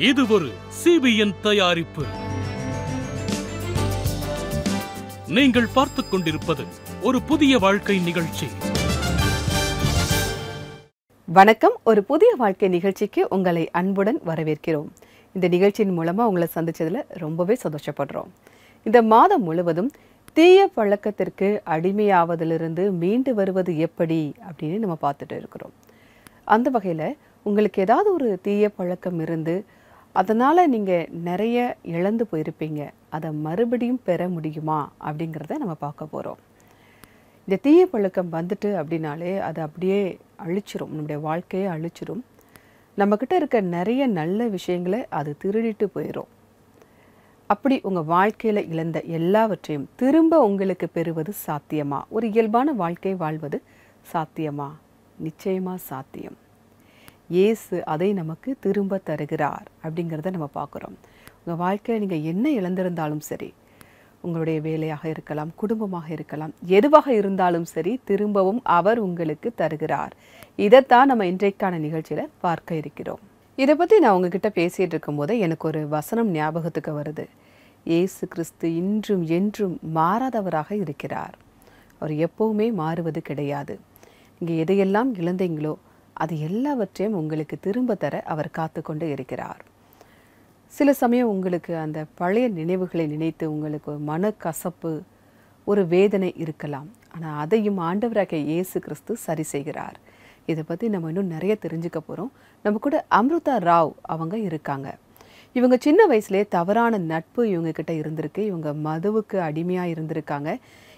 இது ஒரு CBN தயாரிப்பு. நீங்கள் பார்த்துக் கொண்டிருப்பது ஒரு புதிய வாழ்க்கை நிகழ்ச்சி. வணக்கம். ஒரு புதிய வாழ்க்கை நிகழ்ச்சிக்கு உங்களை அன்புடன் வரவேற்கிறோம். இந்த நிகழ்ச்சியின் மூலமா உங்களை சந்திச்சதுல ரொம்பவே சந்தோஷப்படுறோம். இந்த மாதம் முழுவதும் தீய பழக்கத்திற்கு அடிமையாவதிலிருந்து மீண்டு வருவது எப்படி அப்படின்னு நம்ம பார்த்துட்டு இருக்கிறோம். அந்த வகையில் உங்களுக்கு ஏதாவது ஒரு தீய பழக்கம் இருந்து அதனால் நீங்கள் நிறைய இழந்து போயிருப்பீங்க, அதை மறுபடியும் பெற முடியுமா அப்படிங்கிறத நம்ம பார்க்க போகிறோம். இந்த தீய பழக்கம் வந்துட்டு அப்படின்னாலே அதை அப்படியே அழிச்சிரும், நம்முடைய வாழ்க்கையை அழிச்சிரும். நம்மக்கிட்ட இருக்க நிறைய நல்ல விஷயங்களை அது திருடிட்டு போயிடும். அப்படி உங்கள் வாழ்க்கையில் இழந்த எல்லாவற்றையும் திரும்ப உங்களுக்கு பெறுவது சாத்தியமா? ஒரு இயல்பான வாழ்க்கை வாழ்வது சாத்தியமா? நிச்சயமாக சாத்தியம். இயேசு அதை நமக்கு திரும்ப தருகிறார் அப்படிங்கிறத நம்ம பார்க்குறோம். உங்கள் வாழ்க்கையில் நீங்கள் என்ன இழந்திருந்தாலும் சரி, உங்களுடைய வேலையாக இருக்கலாம், குடும்பமாக இருக்கலாம், எதுவாக இருந்தாலும் சரி, திரும்பவும் அவர் உங்களுக்கு தருகிறார். இதைத்தான் நம்ம இன்றைக்கான நிகழ்ச்சியில் பார்க்க இருக்கிறோம். இதை பற்றி நான் உங்ககிட்ட பேசிகிட்டு இருக்கும்போது எனக்கு ஒரு வசனம் ஞாபகத்துக்கு வருது. இயேசு கிறிஸ்து இன்றும் என்றும் மாறாதவராக இருக்கிறார். அவர் எப்போவுமே மாறுவது கிடையாது. நீங்கள் எதையெல்லாம் இழந்தீங்களோ அது எல்லாவற்றையும் உங்களுக்கு திரும்ப தர அவர் காத்து கொண்டு இருக்கிறார். சில சமயம் உங்களுக்கு அந்த பழைய நினைவுகளை நினைத்து உங்களுக்கு மனக்கசப்பு, ஒரு வேதனை இருக்கலாம். ஆனால் அதையும் ஆண்டவராகிய இயேசு கிறிஸ்து சரி செய்கிறார். இதை பற்றி நம்ம இன்னும் நிறைய தெரிஞ்சுக்க போகிறோம். நம்ம கூட அம்ருதா ராவ் அவங்க இருக்காங்க. இவங்க சின்ன வயசுலேயே தவறான நட்பு இவங்கக்கிட்ட இருந்திருக்கு. இவங்க மதுவுக்கு அடிமையாக இருந்திருக்காங்க.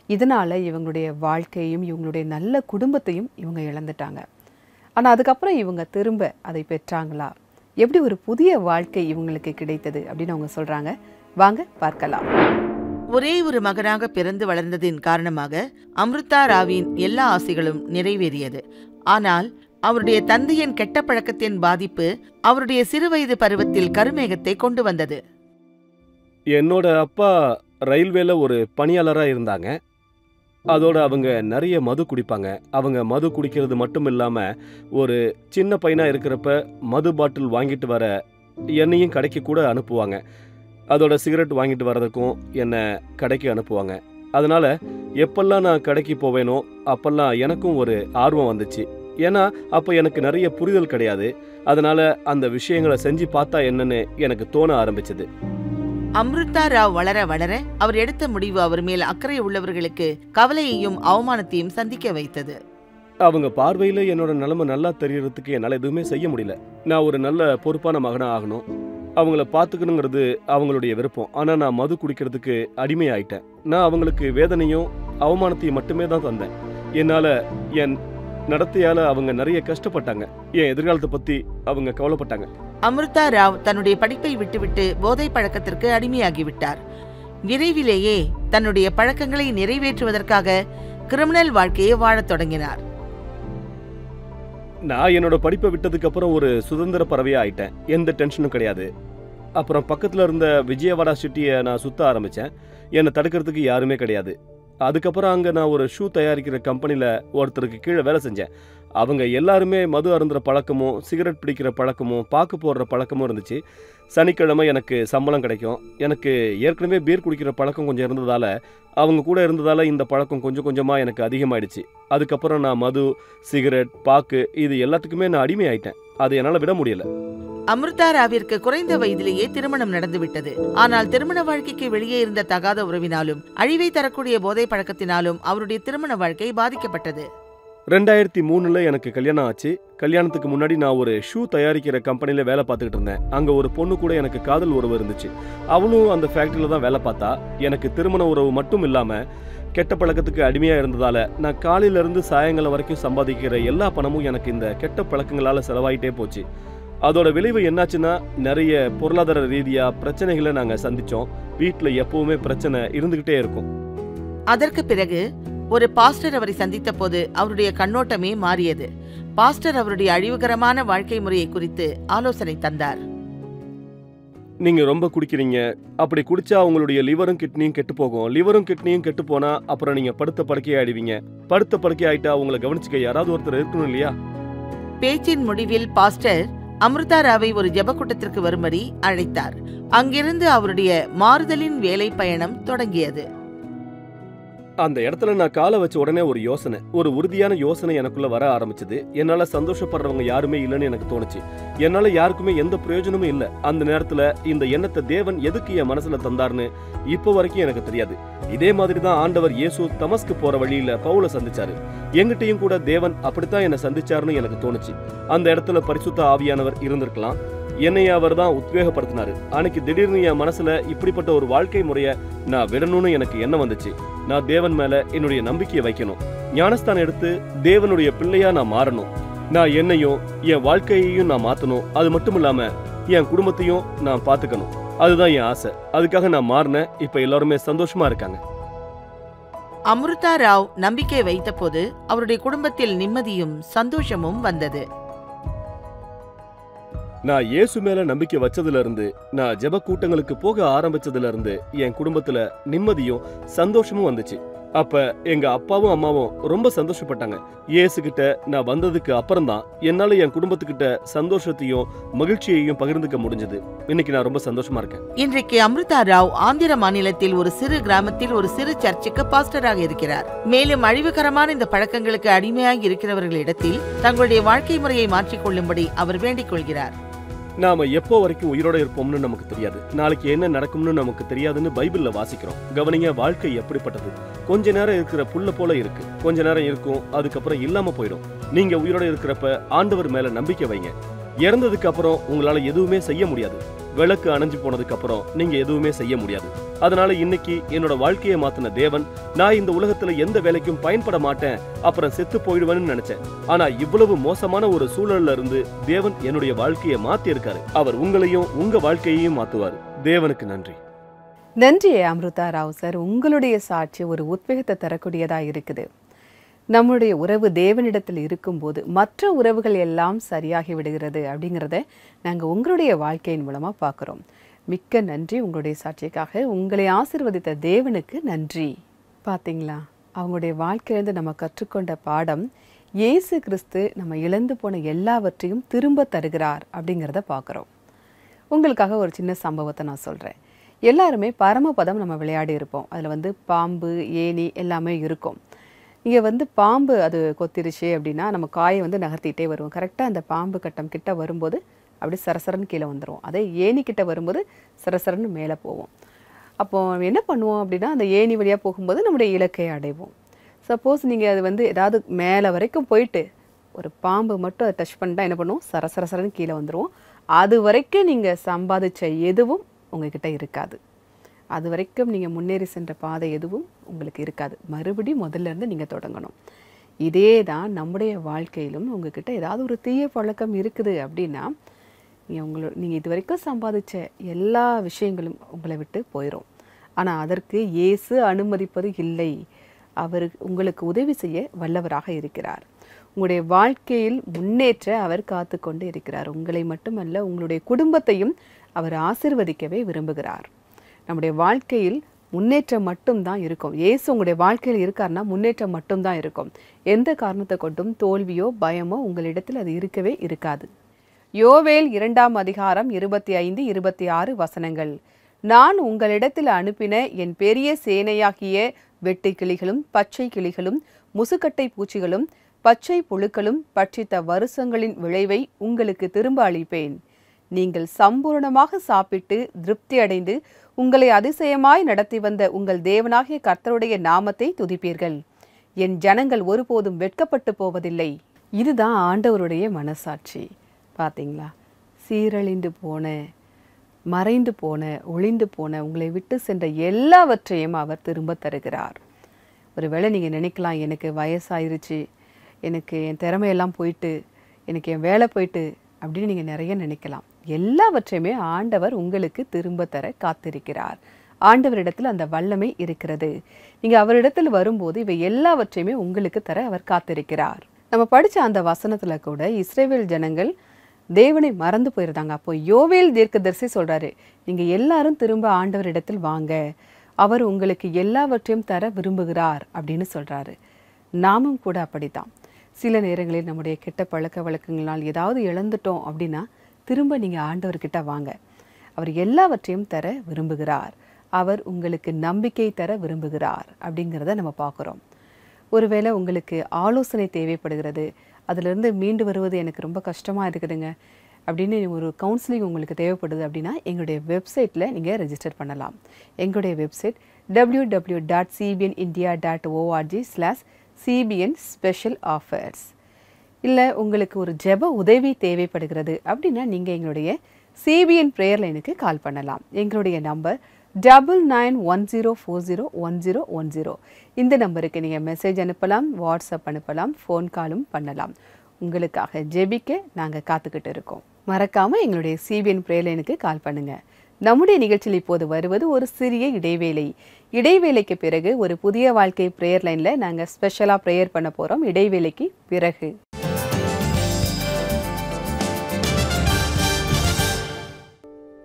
இதனால் இவங்களுடைய வாழ்க்கையும் இவங்களுடைய நல்ல குடும்பத்தையும் இவங்க இழந்துட்டாங்க. ஆனால் அதுக்கப்புறம் இவங்க திரும்ப அதை பெற்றாங்களா? எப்படி ஒரு புதிய வாழ்க்கை இவங்களுக்கு கிடைத்தது அப்படின்னு அவங்க சொல்கிறாங்க. வாங்க பார்க்கலாம். ஒரே ஒரு மகனாக பிறந்து வளர்ந்ததின் காரணமாக அம்ருதா ராவின் எல்லா ஆசைகளும் நிறைவேறியது. ஆனால் அவருடைய தந்தையின் கெட்ட பழக்கத்தின் பாதிப்பு அவருடைய சிறுவயது பருவத்தில் கருமேகத்தை கொண்டு வந்தது. என்னோட அப்பா ரயில்வேல ஒரு பணியாளராக இருந்தாங்க. அதோட அவங்க நிறைய மது குடிப்பாங்க. அவங்க மது குடிக்கிறது மட்டும் இல்லாமல் ஒரு சின்ன பையனாக இருக்கிறப்ப மது பாட்டில் வாங்கிட்டு வர என்னையும் கடைக்கு கூட அனுப்புவாங்க. அதோட சிகரெட் வாங்கிட்டு வர்றதுக்கும் என்னை கடைக்கு அனுப்புவாங்க. அதனால் எப்பெல்லாம் நான் கடைக்கு போவேனோ அப்பெல்லாம் எனக்கும் ஒரு ஆர்வம் வந்துச்சு. ஏன்னா அப்போ எனக்கு நிறைய புரிதல் கிடையாது. அதனால் அந்த விஷயங்களை செஞ்சு பார்த்தா என்னன்னு எனக்கு தோண ஆரம்பிச்சது. அம்ருதா ராவ் வளர வளர அவர் எடுத்த முடிவு அவர் மேல் அக்கறை உள்ளவர்களுக்கு கவலையையும் அவமானத்தையும் சந்திக்க வைத்தது. அவங்க பார்வையில் என்னோட நிலைமை நல்லா தெரியறதுக்கு என்னால் எதுவுமே செய்ய முடியல. நான் ஒரு நல்ல பொறுப்பான மகனாக ஆகணும், அவங்கள பார்த்துக்கணுங்கிறது அவங்களுடைய விருப்பம். ஆனால் நான் மது குடிக்கிறதுக்கு அடிமையாயிட்டேன். நான் அவங்களுக்கு வேதனையும் அவமானத்தையும் மட்டுமே தான் தந்தேன். என்னால் என் நடத்தையால அவங்க நிறைய கஷ்டப்பட்டாங்க. என் எதிர்காலத்தை பற்றி அவங்க கவலைப்பட்டாங்க. அம்ருதா ராவ் தன்னுடைய படிப்பை விட்டுவிட்டு போதை பழக்கத்திற்கு அடிமையாகிவிட்டார். விரைவிலேயே தன்னுடைய பழக்கங்களை நிறைவேற்றுவதற்காக கிரிமினல் வாழ்க்கையை வாழத் தொடங்கினார். நான் என்னோட படிப்பை விட்டதுக்கு அப்புறம் ஒரு சுதந்திர பறவையா ஆயிட்டேன். எந்த டென்ஷனும் கிடையாது. அப்புறம் பக்கத்தில் இருந்த விஜயவாடா சிட்டியை நான் சுத்த ஆரம்பித்தேன். என்னை தடுக்கிறதுக்கு யாருமே கிடையாது. அதுக்கப்புறம் அங்கே நான் ஒரு ஷூ தயாரிக்கிற கம்பெனியில் ஒருத்தருக்கு கீழே வேலை செஞ்சேன். அவங்க எல்லாருமே மது அருந்துற பழக்கமும் சிகரெட் பிடிக்கிற பழக்கமும் பாக்கு போடுற பழக்கமும் இருந்துச்சு. சனிக்கிழமை எனக்கு சம்பளம் கிடைக்கும். எனக்கு ஏற்கனவே பீர் குடிக்கிற பழக்கம் கொஞ்சம் இருந்ததால் அவங்க கூட இருந்ததால் இந்த பழக்கம் கொஞ்சம் கொஞ்சமாக எனக்கு அதிகமாகிடுச்சு. அதுக்கப்புறம் நான் மது, சிகரெட், பாக்கு இது எல்லாத்துக்குமே நான் அடிமையாயிட்டேன். அது என்னால் விட முடியல. அம்ருதா ராவிற்கு குறைந்த வயதிலேயே திருமணம் நடந்துவிட்டது. ஆனால் திருமண வாழ்க்கைக்கு வெளியே இருந்த தகாத உறவினாலும் அழிவை தரக்கூடிய போதை பழக்கத்தினாலும் அவருடைய திருமண வாழ்க்கை பாதிக்கப்பட்டது. 2003 எனக்கு கல்யாணம் ஆச்சு. கல்யாணத்துக்கு முன்னாடி நான் ஒரு ஷூ தயாரிக்கிற கம்பெனியில் வேலை பார்த்துக்கிட்டு இருந்தேன். அங்கே ஒரு பொண்ணு கூட எனக்கு காதல் உறவு இருந்துச்சு. அவளும் அந்த ஃபேக்ட்ரியில் தான் வேலை பார்த்தா. எனக்கு திருமண உறவு மட்டும் இல்லாமல் கெட்ட பழக்கத்துக்கு அடிமையாக இருந்ததால் நான் காலையிலேருந்து சாயங்காலம் வரைக்கும் சம்பாதிக்கிற எல்லா பணமும் எனக்கு இந்த கெட்ட பழக்கங்களால் செலவாயிட்டே போச்சு. அதோட விளைவு என்னாச்சுன்னா நிறைய பொருளாதார ரீதியாக பிரச்சனைகளை நாங்கள் சந்தித்தோம். வீட்டில் எப்பவுமே பிரச்சனை இருந்துக்கிட்டே இருக்கும். அதற்கு பிறகு ஒரு பாஸ்டர் அவரை சந்தித்த போது அவருடைய கண்ணோட்டமே மாறியது. பாஸ்டர் அவருடைய அழிவுகரமான வாழ்க்கை முறையை குறித்து ஆலோசனை தந்தார். நீங்க ரொம்ப குடிக்கிறீங்க, அப்படி குடிச்சா உங்களுடைய லிவரும் கிட்னியும் கெட்டு போகும். லிவரும் கிட்னியும் கெட்டு போனா அப்புறம் நீங்க படுத்த படுக்கை ஆயிடுவீங்க. படுத்த படுக்கை ஆயிட்டா உங்களை கவனிச்சுக்க யாராவது ஒருத்தர் இருக்கணும் இல்லையா? பேச்சின் முடிவில் பாஸ்டர் அமிர்தா ராவை ஒரு ஜெபக்கூட்டத்திற்கு வரும்படி அழைத்தார். அங்கிருந்து அவருடைய மாறுதலின் வேலை பயணம் தொடங்கியது. அந்த இடத்துல நான் காலை வச்ச உடனே ஒரு உறுதியான யோசனை எனக்குள்ள வர ஆரம்பிச்சது. என்னால சந்தோஷப்படுறவங்க யாருமே இல்லைன்னு எனக்கு தோணுச்சு. என்னால யாருக்குமே எந்த பிரயோஜனமும் இல்லை. அந்த நேரத்துல இந்த எண்ணத்தை தேவன் எதுக்கு என் மனசுல தந்தார்னு இப்போ வரைக்கும் எனக்கு தெரியாது. இதே மாதிரி தான் ஆண்டவர் இயேசு தமஸ்கு போற வழியில பவுலை சந்திச்சாரு. எங்கிட்டையும் கூட தேவன் அப்படித்தான் என்னை சந்திச்சாருன்னு எனக்கு தோணுச்சு. அந்த இடத்துல பரிசுத்த ஆவியானவர் இருந்திருக்கலாம். என்னைய அவர் தான் உத்வேகப்படுத்தினாரு. அன்னைக்கு திடீர்னு என் மனசுல இப்படிப்பட்ட ஒரு வாழ்க்கை முறைய நான் விடணும்னு எனக்கு எண்ணம் வந்துச்சு. நான் தேவன் மேல என்னுடைய நம்பிக்கையை வைக்கணும். ஞானஸ்தானம் எடுத்து தேவனுடைய பிள்ளையா நான் மாறணும். நான் என்னையும் என் வாழ்க்கையையும் நான் மாத்தணும். அது மட்டும் இல்லாம என் குடும்பத்தையும் நான் பாத்துக்கணும். அதுதான் என் ஆசை. அதுக்காக நான் மாறினேன். இப்ப எல்லாருமே சந்தோஷமா இருக்காங்க. அமிர்தா ராவ் நம்பிக்கை வைத்த போது அவருடைய குடும்பத்தில் நிம்மதியும் சந்தோஷமும் வந்தது. நான் இயேசு மேல நம்பிக்கை வச்சதுல இருந்து, நான் ஜெப கூட்டங்களுக்கு போக ஆரம்பிச்சதுல இருந்து என் குடும்பத்துல நிம்மதியும் சந்தோஷமும் வந்துச்சு. அப்ப எங்க அப்பாவும் அம்மாவும் ரொம்ப சந்தோஷப்பட்டாங்க. இயேசு கிட்ட நான் வந்ததுக்கு அப்புறம் தான் என்னால என் குடும்பத்துக்கிட்ட சந்தோஷத்தையும் மகிழ்ச்சியையும் பகிர்ந்துக்க முடிஞ்சது. இன்னைக்கு நான் ரொம்ப சந்தோஷமா இருக்கேன். இன்றைக்கு அமிர்தா ராவ் ஆந்திர மாநிலத்தில் ஒரு சிறு கிராமத்தில் ஒரு சிறு சர்ச்சுக்கு பாஸ்டராக இருக்கிறார். மேலும் அழிவுகரமான இந்த பழக்கங்களுக்கு அடிமையாகி இருக்கிறவர்களிடத்தில் தங்களுடைய வாழ்க்கை முறையை மாற்றிக்கொள்ளும்படி அவர் வேண்டிக் கொள்கிறார். நாம எப்போ வரைக்கும் உயிரோட இருப்போம்னு நமக்கு தெரியாது. நாளைக்கு என்ன நடக்கும்னு நமக்கு தெரியாதுன்னு பைபிள்ல வாசிக்கிறோம். கவனிங்க, வாழ்க்கை எப்படிப்பட்டது. கொஞ்ச நேரம் இருக்கிற புல்ல போல இருக்கு. கொஞ்ச நேரம் இருக்கும், அதுக்கப்புறம் இல்லாம போயிடும். நீங்க உயிரோட இருக்கிறப்ப ஆண்டவர் மேல நம்பிக்கை வைங்க. இறந்ததுக்கு அப்புறம் உங்களால எதுவுமே செய்ய முடியாது. விளக்கு அணைஞ்சு போனதுக்கு அப்புறம் நீங்க எதுவுமே செய்ய முடியாது. அதனால இன்னைக்கு என்னோட வாழ்க்கையை மாத்தின தேவன், நான் இந்த உலகத்துல எந்த வேலைக்கும் பயன்பட மாட்டேன், அப்புறம் செத்து போயிடுவேன்னு நினைச்சேன். ஆனா இவ்வளவு மோசமான ஒரு சூழல்ல இருந்து தேவன் என்னுடைய வாழ்க்கையை மாத்தி இருக்காரு. அவர் உங்களையும் உங்க வாழ்க்கையையும் மாத்துவார். தேவனுக்கு நன்றி. நன்றி அமிர்தா ராவ் சார். உங்களுடைய சாட்சி ஒரு உத்வேகத்தை தரக்கூடியதா இருக்குது. நம்முடைய உறவு தேவனிடத்தில் இருக்கும்போது மற்ற உறவுகள் எல்லாம் சரியாகி விடுகிறது அப்படிங்கிறத நாங்கள் உங்களுடைய வாழ்க்கையின் மூலமாக பார்க்குறோம். மிக்க நன்றி உங்களுடைய சாட்சிக்காக. உங்களை ஆசீர்வதித்த தேவனுக்கு நன்றி. பார்த்தீங்களா, அவங்களுடைய வாழ்க்கையிலேருந்து நம்ம கற்றுக்கொண்ட பாடம், இயேசு கிறிஸ்து நம்ம இழந்து போன எல்லாவற்றையும் திரும்ப தருகிறார் அப்படிங்கிறத பார்க்குறோம். உங்களுக்காக ஒரு சின்ன சம்பவத்தை நான் சொல்கிறேன். எல்லாருமே பரமபதம் நம்ம விளையாடி இருப்போம். அதில் பாம்பு, ஏணி எல்லாமே இருக்கும். இங்கே பாம்பு அது கொத்திருச்சு அப்படின்னா நம்ம காயை நகர்த்திட்டே வருவோம். கரெக்டாக அந்த பாம்பு கட்டம் கிட்ட வரும்போது அப்படி சரசரன்னு கீழே வந்துடுவோம். அதே ஏணி கிட்ட வரும்போது சரசரன்னு மேலே போவோம். அப்போது என்ன பண்ணுவோம் அப்படின்னா, அந்த ஏணி வழியாக போகும்போது நம்முடைய இலக்கை அடைவோம். சப்போஸ் நீங்கள் அது ஏதாவது மேலே வரைக்கும் போயிட்டு ஒரு பாம்பு மட்டும் அதை டச் பண்ணிட்டா என்ன பண்ணுவோம், சரசரசரன்னு கீழே வந்துடுவோம். அது வரைக்கும் நீங்கள் சம்பாதிச்ச எதுவும் உங்ககிட்ட இருக்காது. அது வரைக்கும் நீங்கள் முன்னேறி சென்ற பாதை எதுவும் உங்களுக்கு இருக்காது. மறுபடியும் முதல்ல இருந்து நீங்கள் தொடங்கணும். இதே தான் நம்முடைய வாழ்க்கையிலும் உங்ககிட்ட ஏதாவது ஒரு தீய பழக்கம் இருக்குது அப்படின்னா, நீங்கள் இது வரைக்கும் சம்பாதிச்ச எல்லா விஷயங்களும் உங்களை விட்டு போயிடும். ஆனால் அதற்கு இயேசு அனுமதிப்பது இல்லை. அவர் உங்களுக்கு உதவி செய்ய வல்லவராக இருக்கிறார். உங்களுடைய வாழ்க்கையில் முன்னேற்ற அவர் காத்து கொண்டு இருக்கிறார். உங்களை மட்டுமல்ல, உங்களுடைய குடும்பத்தையும் அவர் ஆசீர்வதிக்கவே விரும்புகிறார். நம்முடைய வாழ்க்கையில் முன்னேற்றம் மட்டும்தான் இருக்கும். இயேசு உங்களுடைய வாழ்க்கையில் இருக்காருன்னா முன்னேற்றம் மட்டும்தான் இருக்கும். எந்த காரணத்தை கொண்டும் தோல்வியோ பயமோ உங்களிடத்தில் அது இருக்கவே இருக்காது. யோவேல் 2ஆம் அதிகாரம் 25, 26 வசனங்கள். நான் உங்களிடத்தில் அனுப்பின என் பெரிய சேனையாகிய வெட்டு கிளிகளும் பச்சை கிளிகளும் முசுக்கட்டை பூச்சிகளும் பச்சை புழுக்களும் பட்சித்த வருஷங்களின் விளைவை உங்களுக்கு திரும்ப அளிப்பேன். நீங்கள் சம்பூர்ணமாக சாப்பிட்டு திருப்தி அடைந்து உங்களை அதிசயமாய் நடத்தி வந்த உங்கள் தேவனாகிய கர்த்தருடைய நாமத்தை துதிப்பீர்கள். என் ஜனங்கள் ஒருபோதும் வெட்கப்பட்டு போவதில்லை. இதுதான் ஆண்டவருடைய மனசாட்சி. பார்த்தீங்களா, சீரழிந்து போன, மறைந்து போன, ஒளிந்து போன, உங்களை விட்டு சென்ற எல்லாவற்றையும் அவர் திரும்ப தருகிறார். ஒருவேளை நீங்கள் நினைக்கலாம், எனக்கு வயசாயிருச்சு, எனக்கு என் திறமையெல்லாம் போயிட்டு, எனக்கு என் வேலை போயிட்டு அப்படின்னு நீங்கள் நிறைய நினைக்கலாம். எல்லாவற்றையுமே ஆண்டவர் உங்களுக்கு திரும்ப தர காத்திருக்கிறார். ஆண்டவரிடத்தில் அந்த வல்லமை இருக்கிறது. நீங்கள் அவரிடத்தில் வரும்போது இவை எல்லாவற்றையுமே உங்களுக்கு தர அவர் காத்திருக்கிறார். நம்ம படித்த அந்த வசனத்தில் கூட இஸ்ரவேல் ஜனங்கள் தேவனை மறந்து போயிருந்தாங்க. அப்போ யோவேல் தீர்க்கதரிசி சொல்கிறாரு, நீங்கள் எல்லாரும் திரும்ப ஆண்டவரிடத்தில் வாங்க, அவர் உங்களுக்கு எல்லாவற்றையும் தர விரும்புகிறார் அப்படின்னு சொல்கிறாரு. நாமும் கூட அப்படித்தான். சில நேரங்களில் நம்முடைய கெட்ட பழக்க வழக்கங்களால் ஏதாவது இழந்துட்டோம் அப்படின்னா திரும்ப நீங்கள் ஆண்டவர்கிட்ட வாங்க. அவர் எல்லாவற்றையும் தர விரும்புகிறார். அவர் உங்களுக்கு நம்பிக்கை தர விரும்புகிறார் அப்படிங்கிறத நம்ம பார்க்குறோம். ஒருவேளை உங்களுக்கு ஆலோசனை தேவைப்படுகிறது, அதிலிருந்து மீண்டு வருவது எனக்கு ரொம்ப கஷ்டமாக இருக்குதுங்க அப்படின்னு ஒரு கவுன்சிலிங் உங்களுக்கு தேவைப்படுது அப்படின்னா எங்களுடைய வெப்சைட்டில் நீங்கள் ரெஜிஸ்டர் பண்ணலாம். எங்களுடைய வெப்சைட் www.cbnindia.org/cbn special offers. இல்லை உங்களுக்கு ஒரு ஜெப உதவி தேவைப்படுகிறது அப்படின்னா நீங்கள் எங்களுடைய சிபிஎன் ப்ரேயர் லைனுக்கு கால் பண்ணலாம். எங்களுடைய நம்பர் 9910401010. இந்த நம்பருக்கு நீங்கள் மெசேஜ் அனுப்பலாம், வாட்ஸ்அப் அனுப்பலாம், ஃபோன் காலும் பண்ணலாம். உங்களுக்காக ஜெபிக்க நாங்கள் காத்துக்கிட்டு இருக்கோம். மறக்காமல் எங்களுடைய சிபிஎன் ப்ரேயர் லைனுக்கு கால் பண்ணுங்கள். நம்முடைய நிகழ்ச்சியில் இப்போது வருவது ஒரு சிறிய இடைவேளை. இடைவேளைக்கு பிறகு ஒரு புதிய வாழ்க்கை ப்ரேயர் லைனில் நாங்கள் ஸ்பெஷலாக ப்ரேயர் பண்ண போகிறோம். இடைவேளைக்கு பிறகு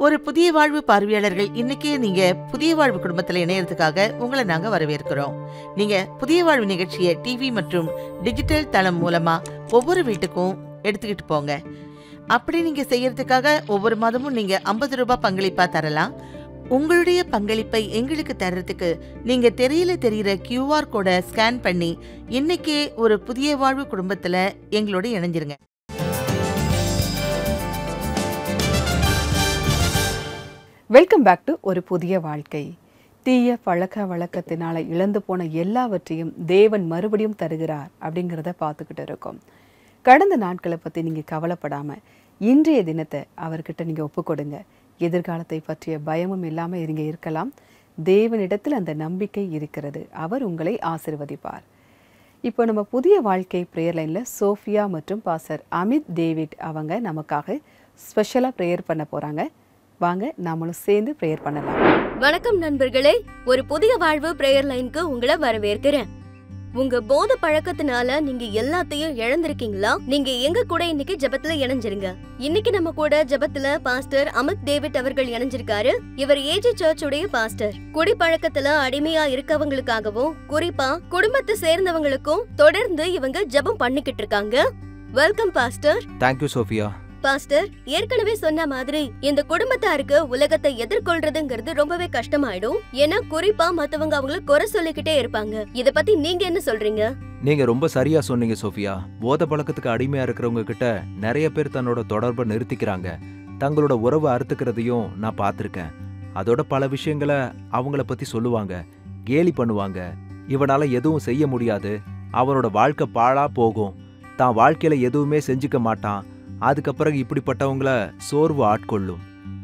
ஒரு புதிய வாழ்வு பார்வையாளர்கள், இன்னைக்கே நீங்க புதிய வாழ்வு குடும்பத்துல இணையறதுக்காக உங்களை நாங்க வரவேற்கிறோம். நீங்க புதிய வாழ்வு நிகழ்ச்சியை டிவி மற்றும் டிஜிட்டல் தளம் மூலமா ஒவ்வொரு வீட்டுக்கும் எடுத்துக்கிட்டு போங்க. அப்படி நீங்க செய்யறதுக்காக ஒவ்வொரு மாதமும் நீங்க 50 ரூபாய் பங்களிப்பா தரலாம். உங்களுடைய பங்களிப்பை எங்களுக்கு தர்றதுக்கு நீங்க தெரிகிற QR கோடை ஸ்கேன் பண்ணி இன்னைக்கே ஒரு புதிய வாழ்வு குடும்பத்துல எங்களோட இணைஞ்சிருங்க. வெல்கம் பேக் டு ஒரு புதிய வாழ்க்கை. தீய பழக்க வழக்கத்தினால இழந்து போன எல்லாவற்றையும் தேவன் மறுபடியும் தருகிறார் அப்படிங்கிறத பார்த்துக்கிட்டு இருக்கோம். கடந்த நாட்களை பற்றி நீங்கள் கவலைப்படாமல் இன்றைய தினத்தை அவர்கிட்ட நீங்கள் ஒப்பு கொடுங்க. எதிர்காலத்தை பற்றிய பயமும் இல்லாமல் இருங்க இருக்கலாம். தேவனிடத்தில் அந்த நம்பிக்கை இருக்கிறது. அவர் உங்களை ஆசீர்வதிப்பார். இப்போ நம்ம புதிய வாழ்க்கை ப்ரேயர் லைனில் சோஃபியா மற்றும் பாஸ்டர் அமித் டேவிட் அவங்க நமக்காக ஸ்பெஷலாக ப்ரேயர் பண்ண போகிறாங்க. வாங்க நாமளும் சேர்ந்து ப்ரேயர் பண்ணலாம். வணக்கம் நண்பர்களே, ஒரு புதிய வாழ்வு ப்ரேயர் லைனுக்கு உங்களை வரவேற்கிறேன். உங்க போத பழக்கத்தினால நீங்க எல்லாத்தையும் இழந்திருக்கீங்களா? நீங்க எங்க கூட இன்னைக்கு ஜெபத்துல இணைஞ்சிருங்க. இன்னைக்கு நம்ம கூட ஜெபத்துல பாஸ்டர் அமித் டேவிட் அவர்கள் இணைஞ்சிருக்காரு. இவர் ஏஜி சர்ச்சுடைய பாஸ்டர். குடிப்பழக்கத்துல அடிமையா இருக்கவங்களுக்காகவும் குறிப்பா குடும்பத்தை சேர்ந்தவங்களுக்கும் தொடர்ந்து இவங்க ஜெபம் பண்ணிக்கிட்டு இருக்காங்க. Welcome pastor. Thank you Sophia. Pastor, ஏற்கனவே சொன்ன மாதிரி இந்த குடும்பத்தாருக்கு உலகத்தை எதிர்கொள்றதுங்கிறது ரொம்பவே கஷ்டமாயிடும். ஏன்னா குறிப்பா மத்தவங்க அவங்கள குறை சொல்லிக்கிட்டே இருப்பாங்க. இத பத்தி நீங்க என்ன சொல்றீங்க? நீங்க ரொம்ப சரியா சொன்னீங்க சோஃபியா. போத பழக்கத்துக்கு அடிமையா இருக்கிறவங்க கிட்ட நிறைய பேர் தன்னோட தொடர்பை நிறுத்திக்கிறாங்க. தங்களோட உறவை அறுத்துக்கிறதையும் நான் பார்த்திருக்கேன். அதோட பல விஷயங்களை அவங்கள பத்தி சொல்லுவாங்க, கேலி பண்ணுவாங்க. இவனால எதுவும் செய்ய முடியாது, அவனோட வாழ்க்கை பாழா போகும், தான் வாழ்க்கையில எதுவுமே செஞ்சுக்க மாட்டான். அதுக்கப்புறம் இப்படிப்பட்டவங்கள சோர்வு ஆட்கொள்ளும்.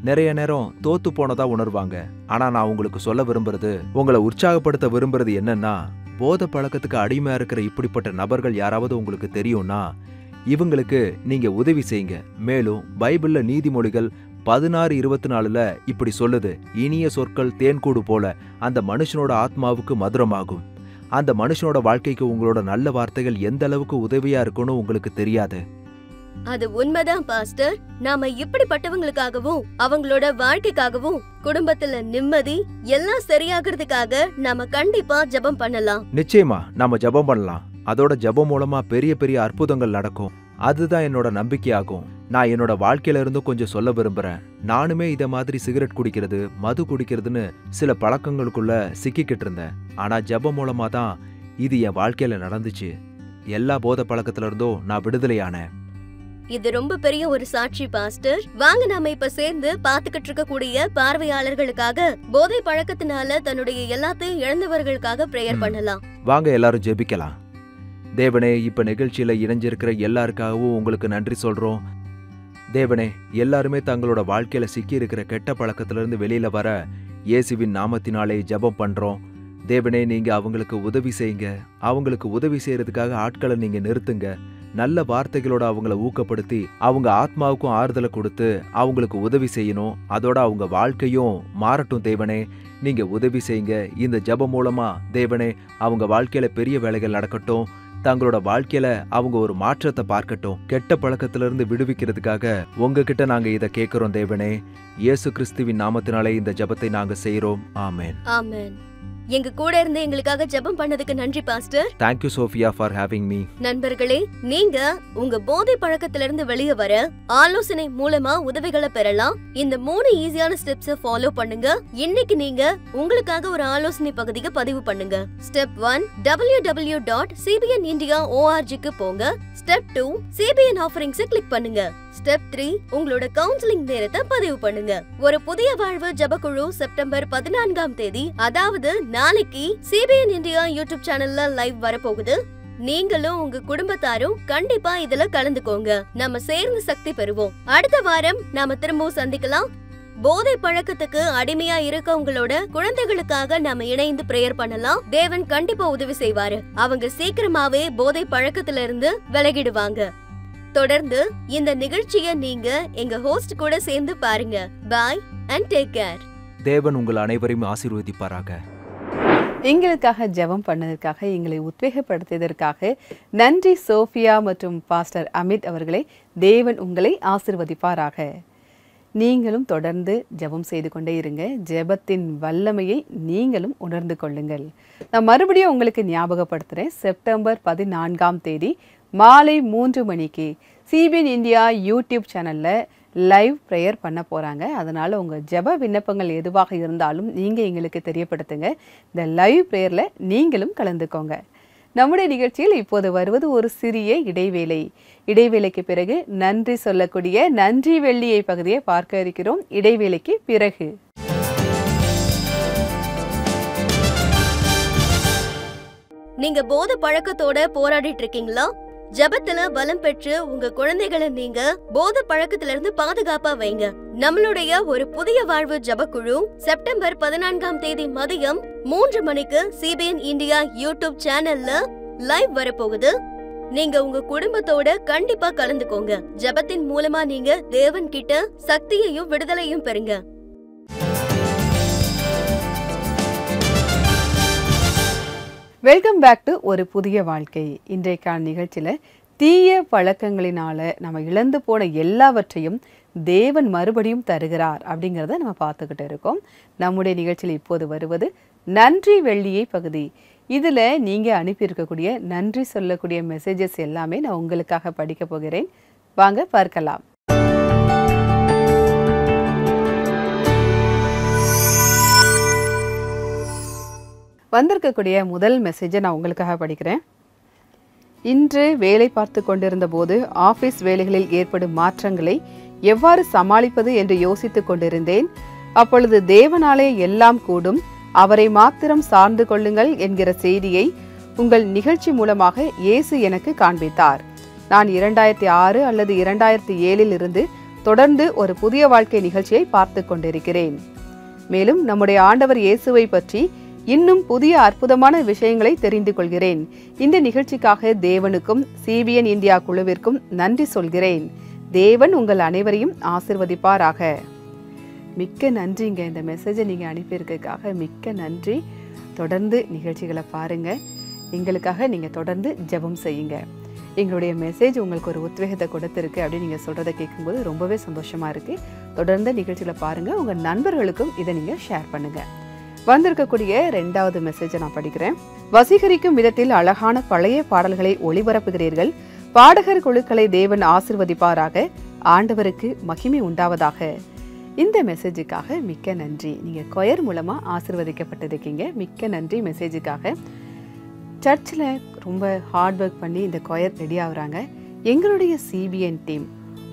நிறைய நேரம் தோத்து போனதா உணர்வாங்க. ஆனா நான் உங்களுக்கு சொல்ல விரும்புறது, உங்களை உற்சாகப்படுத்த விரும்புறது என்னன்னா, போத பழக்கத்துக்கு அடிமையா இருக்கிற இப்படிப்பட்ட நபர்கள் யாராவது உங்களுக்கு தெரியும்னா இவங்களுக்கு நீங்க உதவி செய்யுங்க. மேலும் பைபிள்ல நீதிமொழிகள் 16:24 இப்படி சொல்லுது, இனிய சொற்கள் தேன்கூடு போல அந்த மனுஷனோட ஆத்மாவுக்கு மதுரமாகும். அந்த மனுஷனோட வாழ்க்கைக்கு உங்களோட நல்ல வார்த்தைகள் எந்த அளவுக்கு உதவியா இருக்குன்னு உங்களுக்கு தெரியாது. அது உண்மைதான் பாஸ்டர். நாம இப்படிப்பட்டவங்களுக்காகவும் அவங்களோட வாழ்க்கைக்காகவும் குடும்பத்துல நிம்மதி எல்லாம் சரியாகிறதுக்காக நாம கண்டிப்பா ஜெபம் பண்ணலாம். நிச்சயமா நாம ஜெபம் பண்ணலாம். அதோட ஜெபம் மூலமா பெரிய பெரிய அற்புதங்கள் நடக்கும். அதுதான் என்னோட நம்பிக்கையாகும். நான் என்னோட வாழ்க்கையில இருந்து கொஞ்சம் சொல்ல விரும்புறேன். நானுமே இத மாதிரி சிகரெட் குடிக்கிறது, மது குடிக்கிறதுன்னு சில பழக்கங்களுக்குள்ள சிக்கிக்கிட்டு இருந்தேன். ஆனா ஜெபம் மூலமா தான் இது என் வாழ்க்கையில நடந்துச்சு. எல்லா போத பழக்கத்துல இருந்தும் நான் விடுதலையானேன். இது ரொம்ப பெரிய ஒரு சாட்சி பாஸ்டர். வாங்க நாம இப்ப சேர்ந்து பாத்துக்கிட்டு இருக்கக்கூடிய பார்வையாளர்களுக்காக போதை பழக்கத்தினால தன்னுடைய எல்லாத்தையும் இழந்தவர்களுக்காக பிரேயர் பண்ணலாம். வாங்க எல்லாரும் ஜெபிக்கலாம். தேவனே, இப்ப நிகழ்ச்சியில இணைஞ்சிருக்கிற எல்லாருக்காகவும் உங்களுக்கு நன்றி சொல்றோம். தேவனே, எல்லாருமே தங்களோட வாழ்க்கையில சிக்கி இருக்கிற கெட்ட பழக்கத்துல இருந்து வெளியில வர இயேசுவின் நாமத்தினாலே ஜெபம் பண்றோம். தேவனே, நீங்க அவங்களுக்கு உதவி செய்யுங்க. அவங்களுக்கு உதவி செய்யறதுக்காக ஆட்களை நீங்க நிறுத்துங்க. நல்ல வார்த்தைகளோட அவங்கள ஊக்கப்படுத்தி அவங்க ஆத்மாவுக்கும் ஆறுதலை கொடுத்து அவங்களுக்கு உதவி செய்யணும். அதோட அவங்க வாழ்க்கையும் மாறட்டும். தேவனே, நீங்க உதவி செய்யுங்க. இந்த ஜெபம் மூலமா தேவனே அவங்க வாழ்க்கையில பெரிய வேலைகள் நடக்கட்டும். தங்களோட வாழ்க்கையில அவங்க ஒரு மாற்றத்தை பார்க்கட்டும். கெட்ட பழக்கத்துல இருந்து விடுவிக்கிறதுக்காக உங்ககிட்ட நாங்க இதை கேட்கிறோம். தேவனே, இயேசு கிறிஸ்துவின் நாமத்தினாலே இந்த ஜெபத்தை நாங்க செய்யறோம். ஆமென். ஆமென். எங்க கூட இருந்து எங்களுக்காக ஜெபம் பண்ணதுக்கு நன்றி pastor. Thank you Sophia for having me. நண்பர்களே, நீங்க உங்க போதை பழக்கத்திலிருந்து வெளியே வர ஆலோசனை மூலமா உதவிகளை பெறலாம். இந்த 3 ஈஸியான ஸ்டெப்ஸை ஃபாலோ பண்ணுங்க. இன்னைக்கு நீங்க உங்களுக்காக ஒரு ஆலோசனை பகுதிக்கு பதிவு பண்ணுங்க. ஸ்டெப் 1 www.cbnindia.org க்கு போங்க. ஸ்டெப் 2 CBN ஆஃபரிங்ஸ் கிளிக் பண்ணுங்க. ஸ்டெப் 3 உங்களோட கவுன்சிலிங் நேரத்தை பதிவு பண்ணுங்க. ஒரு புதிய வாழ்வு ஜெபக்குழு செப்டம்பர் 14ஆம் தேதி, அதாவது நாளைக்கு CBN இந்தியா யூடியூப் சேனல்ல லைவ் வரப்போகுது. நீங்களும் உங்க குடும்பத்தாரும் கண்டிப்பா இதுல கலந்துக்கோங்க. நம்ம சேர்ந்து சக்தி பெறுவோம். அடுத்த வாரம் நாம திரும்பவும் சந்திக்கலாம். போதை பழக்கத்துக்கு அடிமையா இருக்கவங்களோட குழந்தைகளுக்காக நாம இணைந்து பிரேயர் பண்ணலாம். தேவன் கண்டிப்பா உதவி செய்வாரு. அவங்க சீக்கிரமாவே போதை பழக்கத்துல இருந்து விலகிடுவாங்க. தொடர்ந்து இந்த நிகழ்ச்சியை நீங்க எங்க ஹோஸ்ட் கூட சேர்ந்து பாருங்க. பாய் அண்ட் டேக் கேர். தேவன் உங்கள் அனைவரையும் ஆசீர்வதிப்பாராக. எங்களுக்காக ஜெபம் பண்ணதற்காக, எங்களை உத்வேகப்படுத்தியதற்காக நன்றி சோஃபியா மற்றும் பாஸ்டர் அமித் அவர்களை. தேவன் உங்களை ஆசீர்வதிப்பாராக. நீங்களும் தொடர்ந்து ஜெபம் செய்து கொண்டே இருங்க. ஜெபத்தின் வல்லமையை நீங்களும் உணர்ந்து கொள்ளுங்கள். நான் மறுபடியும் உங்களுக்கு ஞாபகப்படுத்துகிறேன். செப்டம்பர் 14ஆம் தேதி மாலை 3 மணிக்கு CBN இந்தியா யூடியூப் சேனலில் லைவ் ப்ரேயர் பண்ண போகிறாங்க. அதனால் உங்கள் ஜெப விண்ணப்பங்கள் எதுவாக இருந்தாலும் நீங்கள் எங்களுக்கு தெரியப்படுத்துங்க. இந்த லைவ் ப்ரேயரில் நீங்களும் கலந்துக்கோங்க. நம்முடைய நிகழ்ச்சியில் இப்போது வருவது ஒரு சிறிய இடைவேளை. இடைவேளைக்கு பிறகு நன்றி சொல்லக்கூடிய நன்றி வெள்ளியை பகுதியை பார்க்க இருக்கிறோம். இடைவேளைக்கு பிறகு நீங்க போதை பழக்கத்தோட போராடிட்டு இருக்கீங்களா? ஜெபத்துல பலம் பெற்று உங்க குழந்தைகளை நீங்க போதை பழக்கத்துல இருந்து பாதுகாப்பா வைங்க. நம்மளுடைய ஒரு புதிய வாழ்வு ஜெபக்குழு செப்டம்பர் 14ஆம் தேதி மதியம் 3 மணிக்கு CBN இந்தியா யூடியூப் சேனல்ல லைவ் வரப்போகுது. நீங்க உங்க குடும்பத்தோட கண்டிப்பா கலந்துக்கோங்க. ஜெபத்தின் மூலமா நீங்க தேவன் கிட்ட சக்தியையும் விடுதலையும் பெறுங்க. வெல்கம் பேக் டு ஒரு புதிய வாழ்க்கை. இன்றைக்கான நிகழ்ச்சியில் தீய பழக்கங்களினால நம்ம இழந்து போன எல்லாவற்றையும் தேவன் மறுபடியும் தருகிறார் அப்படிங்கிறத நம்ம பார்த்துக்கிட்டு இருக்கோம். நம்முடைய நிகழ்ச்சியில் இப்போது வருவது நன்றி வெள்ளியை பகுதி. இதில் நீங்கள் அனுப்பியிருக்கக்கூடிய நன்றி சொல்லக்கூடிய மெசேஜஸ் எல்லாமே நான் உங்களுக்காக படிக்க போகிறேன். வாங்க பார்க்கலாம். வந்திருக்கக்கூடிய முதல் மெசேஜை நான் உங்களுக்காக படிக்கிறேன். இன்று வேலை பார்த்து கொண்டிருந்த போது ஆஃபீஸ் வேலைகளில் ஏற்படும் மாற்றங்களை எவ்வாறு சமாளிப்பது என்று யோசித்துக் கொண்டிருந்தேன். அப்பொழுது தேவனாலே எல்லாம் கூடும், அவரை மாத்திரம் சார்ந்து கொள்ளுங்கள் என்கிற செய்தியை உங்கள் நிகழ்ச்சி மூலமாக இயேசு எனக்கு காண்பித்தார். நான் 2006 அல்லது 2007 இருந்து தொடர்ந்து ஒரு புதிய வாழ்க்கை நிகழ்ச்சியை பார்த்து கொண்டிருக்கிறேன். மேலும் நம்முடைய ஆண்டவர் இயேசுவை பற்றி இன்னும் புதிய அற்புதமான விஷயங்களை தெரிந்து கொள்கிறேன். இந்த நிகழ்ச்சிக்காக தேவனுக்கும் CBN இந்தியா குழுவிற்கும் நன்றி சொல்கிறேன். தேவன் உங்கள் அனைவரையும் ஆசிர்வதிப்பாராக. மிக்க நன்றிங்க. இந்த மெசேஜை நீங்கள் அனுப்பியிருக்கிறதுக்காக மிக்க நன்றி. தொடர்ந்து நிகழ்ச்சிகளை பாருங்கள். எங்களுக்காக நீங்கள் தொடர்ந்து ஜெபம் செய்யுங்க. எங்களுடைய மெசேஜ் உங்களுக்கு ஒரு உத்வேகத்தை கொடுத்துருக்கு அப்படின்னு நீங்கள் சொல்கிறத கேட்கும்போது ரொம்பவே சந்தோஷமாக இருக்குது. தொடர்ந்து நிகழ்ச்சிகளை பாருங்கள். உங்கள் நண்பர்களுக்கும் இதை நீங்கள் ஷேர் பண்ணுங்கள். வந்திருக்கக்கூடிய 2வது மெசேஜை நான் படிக்கிறேன். வசீகரிக்கும் விதத்தில் அழகான பழைய பாடல்களை ஒளிபரப்புகிறீர்கள். பாடகர் குழுக்களை தேவன் ஆசிர்வதிப்பாராக. ஆண்டவருக்கு மகிமை உண்டாவதாக. இந்த மெசேஜுக்காக மிக்க நன்றி. நீங்கள் கொயர் மூலமாக ஆசிர்வதிக்கப்பட்டிருக்கீங்க. மிக்க நன்றி மெசேஜுக்காக. சர்ச்சில் ரொம்ப ஹார்ட் ஒர்க் பண்ணி இந்த கொயர் ரெடி ஆகுறாங்க. எங்களுடைய CBN டீம்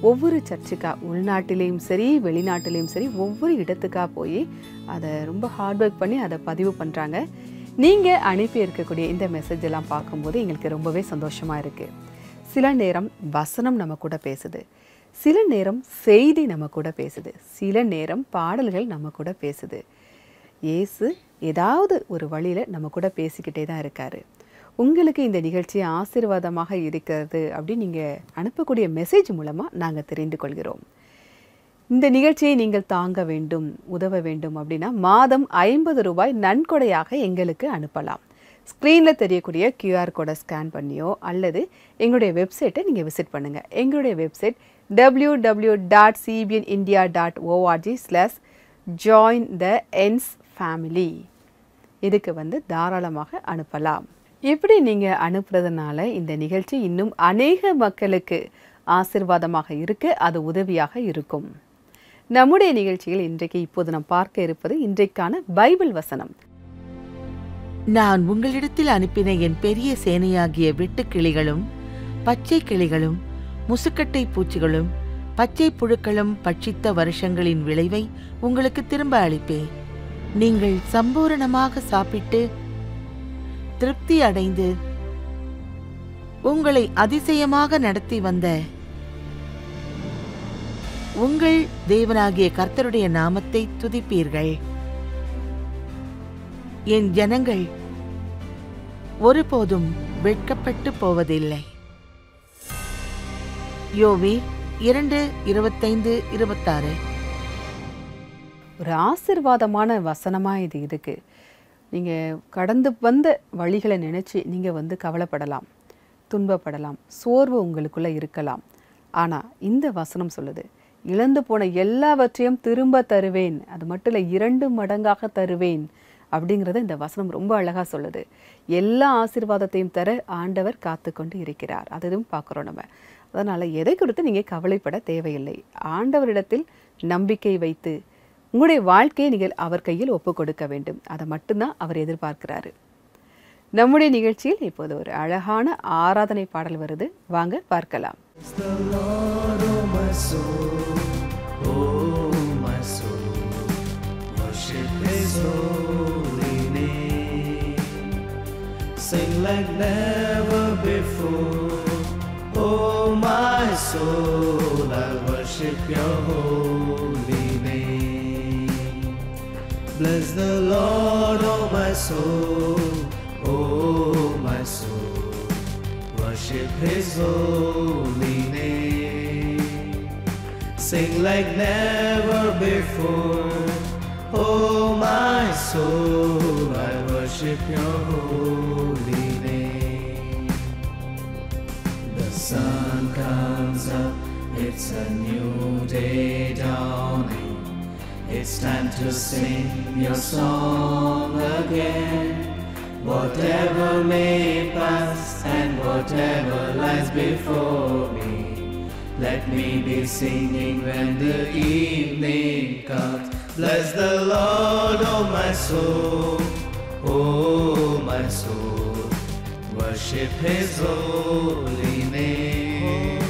ஒவ்வொரு சர்ச்சுக்கா, உள்நாட்டிலையும் சரி வெளிநாட்டிலையும் சரி, ஒவ்வொரு இடத்துக்கா போய் அதை ரொம்ப ஹார்ட் ஒர்க் பண்ணி அதை பதிவு பண்ணுறாங்க. நீங்கள் அனுப்பி இருக்கக்கூடிய இந்த மெசேஜ் எல்லாம் பார்க்கும்போது எங்களுக்கு ரொம்பவே சந்தோஷமாக இருக்குது. சில நேரம் வசனம் நம்ம கூட பேசுது, சில நேரம் செய்தி நம்ம கூட பேசுது, சில நேரம் பாடல்கள் நம்ம கூட பேசுது. இயேசு ஏதாவது ஒரு வழியில் நம்ம கூட பேசிக்கிட்டே தான் இருக்காரு. உங்களுக்கு இந்த நிகழ்ச்சி ஆசீர்வாதமாக இருக்கிறது அப்படின்னு நீங்கள் அனுப்பக்கூடிய மெசேஜ் மூலமாக நாங்கள் தெரிந்து கொள்கிறோம். இந்த நிகழ்ச்சியை நீங்கள் தாங்க வேண்டும், உதவ வேண்டும் அப்படின்னா மாதம் 50 ரூபாய் நன்கொடையாக எங்களுக்கு அனுப்பலாம். ஸ்க்ரீனில் தெரியக்கூடிய QR கோடை ஸ்கேன் பண்ணியோ அல்லது எங்களுடைய வெப்சைட்டை நீங்கள் விசிட் பண்ணுங்கள். எங்களுடைய வெப்சைட் www.cbnindia.org/jointheensfamily. இதுக்கு தாராளமாக அனுப்பலாம். இப்படி நீங்கள் அனுப்புறதுனால இந்த நிகழ்ச்சி இன்னும் அநேக மக்களுக்கு ஆசீர்வாதமாக இருக்க அது உதவியாக இருக்கும். நம்முடைய நிகழ்ச்சியில் இன்றைக்கு இப்போது நாம் பார்க்க இருப்பது இன்றைக்கான பைபிள் வசனம். நான் உங்களிடத்தில் அனுப்பின என் பெரிய சேனையாகிய வெட்டுக்கிளிகளும் பச்சை கிளிகளும் முசுக்கட்டை பூச்சிகளும் பச்சை புழுக்களும் பட்சித்த வருஷங்களின் விளைவை உங்களுக்கு திரும்ப அளிப்பேன். நீங்கள் சம்பூரணமாக சாப்பிட்டு திருப்தி அடைந்து உங்களை அதிசயமாக நடத்தி வந்த உங்கள் தேவனாகிய கர்த்தருடைய நாமத்தை துதிப்பீர்கள். என் ஜனங்கள் ஒருபோதும் வெட்கப்பட்டு போவதில்லை. யோவேல் 2:25-26. ஒரு ஆசீர்வாதமான வசனமாக இது இருக்கு. நீங்கள் கடந்து வந்த வழிகளை நினச்சி நீங்கள் கவலைப்படலாம், துன்பப்படலாம், சோர்வு உங்களுக்குள்ளே இருக்கலாம். ஆனால் இந்த வசனம் சொல்லுது, இழந்து போன எல்லாவற்றையும் திரும்ப தருவேன், அது மட்டும் இல்லை 2 மடங்காக தருவேன் அப்படிங்கிறத இந்த வசனம் ரொம்ப அழகாக சொல்லுது. எல்லா ஆசீர்வாதத்தையும் தர ஆண்டவர் காத்து கொண்டு இருக்கிறார். அதுவும் பார்க்குறோம் நம்ம. அதனால் எதை குறித்து நீங்கள் கவலைப்பட தேவையில்லை. ஆண்டவரிடத்தில் நம்பிக்கை வைத்து உங்களுடைய வாழ்க்கையை நீங்கள் அவர் கையில் ஒப்பு கொடுக்க வேண்டும். அதை மட்டும்தான் அவர் எதிர்பார்க்கிறாரு. நம்முடைய நிகழ்ச்சியில் இப்போது ஒரு அழகான ஆராதனை பாடல் வருது, வாங்க பார்க்கலாம். Sing like never before, oh my soul, I worship your holy name. Bless the Lord, oh my soul, oh my soul, worship his holy name. Sing like never before, oh my soul, I worship your holy name. The sun comes up, it's a new day dawning. It's time to sing your song again. Whatever may pass and whatever lies before me, let me be singing when the evening comes. Bless the Lord, oh my soul, oh my soul, worship his holy name.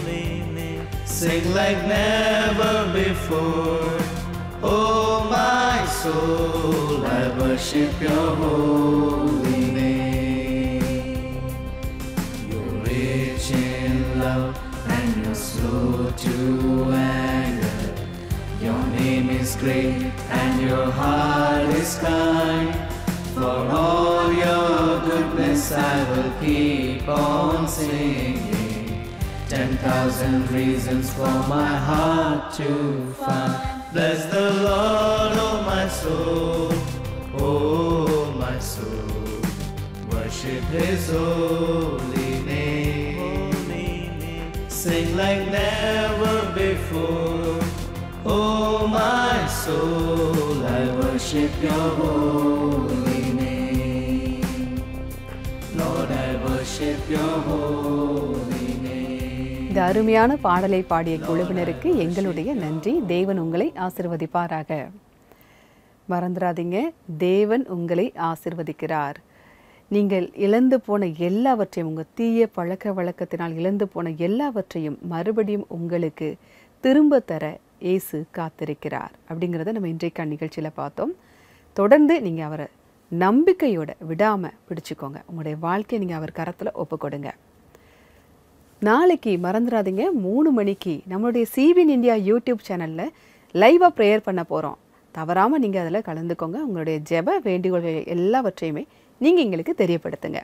Sing like never before, oh my soul, I worship your holy name. You're rich in love and you're slow to anger. Your name is great and your heart is kind. For all your goodness I will keep on singing. 10,000 reasons for my heart to find. Bless the Lord, oh my soul, oh my soul, worship his holy name. Sing like never before, oh my soul, I worship your holy name. Lord, I worship your holy name. இந்த அருமையான பாடலை பாடிய குழுவினருக்கு எங்களுடைய நன்றி. தேவன் உங்களை ஆசீர்வதிப்பாராக. மறந்துடாதீங்க, தேவன் உங்களை ஆசீர்வதிக்கிறார். நீங்கள் இழந்து போன எல்லாவற்றையும், உங்கள் தீய பழக்க வழக்கத்தினால் இழந்து போன எல்லாவற்றையும் மறுபடியும் உங்களுக்கு திரும்ப தர இயேசு காத்திருக்கிறார். அப்படிங்கிறத நம்ம இன்றைக்கான நிகழ்ச்சியில் பார்த்தோம். தொடர்ந்து நீங்கள் அவரை நம்பிக்கையோட விடாமல் பிடிச்சிக்கோங்க. உங்களுடைய வாழ்க்கையை நீங்கள் அவர் கரத்தில் ஒப்பு கொடுங்க. நாளைக்கு மறந்துடாதீங்க, 3 மணிக்கு நம்மளுடைய சிவின் இந்தியா யூடியூப் சேனலில் லைவாக ப்ரேயர் பண்ண போகிறோம். தவறாமல் நீங்கள் அதில் கலந்துக்கோங்க. உங்களுடைய ஜெப வேண்டுகோள்கள் எல்லாவற்றையுமே நீங்கள் எங்களுக்கு தெரியப்படுத்துங்க.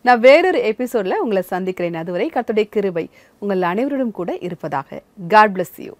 நான் வேறொரு எபிசோடில் உங்களை சந்திக்கிறேன். அதுவரை கர்த்தருடைய கிருபை உங்கள் அனைவரிடம் கூட இருப்பதாக. God bless you.